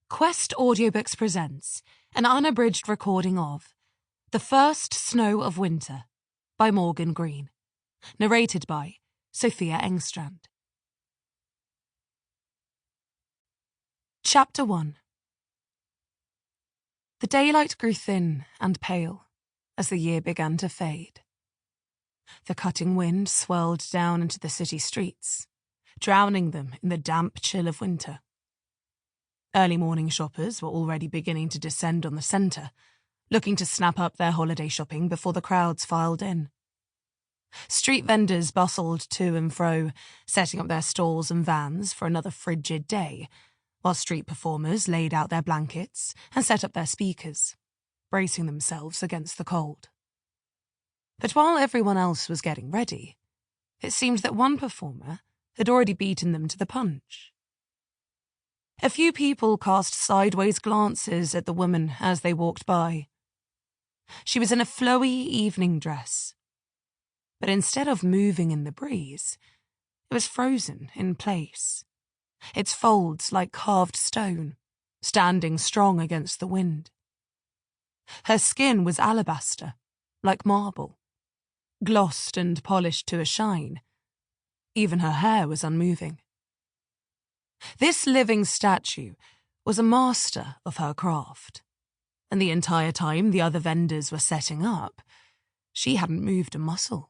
Quest Audiobooks presents an unabridged recording of The First Snow of Winter by Greene, narrated by Sofia Engstrand. Chapter 1. The daylight grew thin and pale as the year began to fade. The cutting wind swirled down into the city streets, drowning them in the damp chill of winter. Early morning shoppers were already beginning to descend on the centre, looking to snap up their holiday shopping before the crowds filed in. Street vendors bustled to and fro, setting up their stalls and vans for another frigid day, while street performers laid out their blankets and set up their speakers, bracing themselves against the cold. But while everyone else was getting ready, it seemed that one performer had already beaten them to the punch. A few people cast sideways glances at the woman as they walked by. She was in a flowy evening dress, but instead of moving in the breeze, it was frozen in place, its folds like carved stone, standing strong against the wind. Her skin was alabaster, like marble, glossed and polished to a shine. Even her hair was unmoving. This living statue was a master of her craft, and the entire time the other vendors were setting up, she hadn't moved a muscle.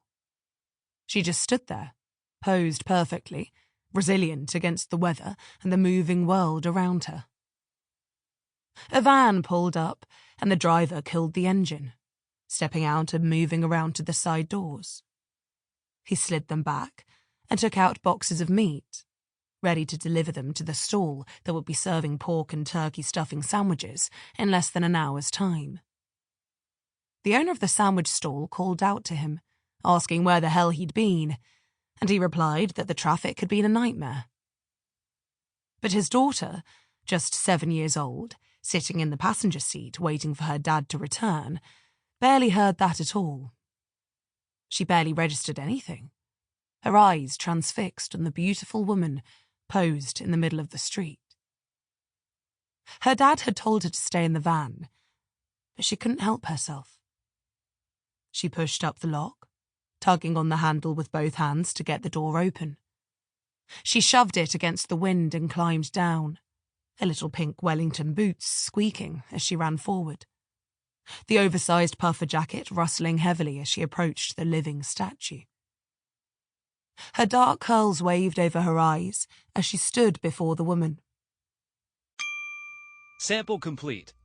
She just stood there, posed perfectly, resilient against the weather and the moving world around her. A van pulled up, and the driver killed the engine, stepping out and moving around to the side doors. He slid them back and took out boxes of meat, ready to deliver them to the stall that would be serving pork and turkey stuffing sandwiches in less than an hour's time. The owner of the sandwich stall called out to him, asking where the hell he'd been, and he replied that the traffic had been a nightmare. But his daughter, just 7 years old, sitting in the passenger seat waiting for her dad to return, barely heard that at all. She barely registered anything, her eyes transfixed on the beautiful woman posed in the middle of the street. Her dad had told her to stay in the van, but she couldn't help herself. She pushed up the lock, tugging on the handle with both hands to get the door open. She shoved it against the wind and climbed down, her little pink Wellington boots squeaking as she ran forward, the oversized puffer jacket rustling heavily as she approached the living statue. Her dark curls waved over her eyes as she stood before the woman. Sample complete.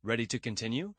Ready to continue?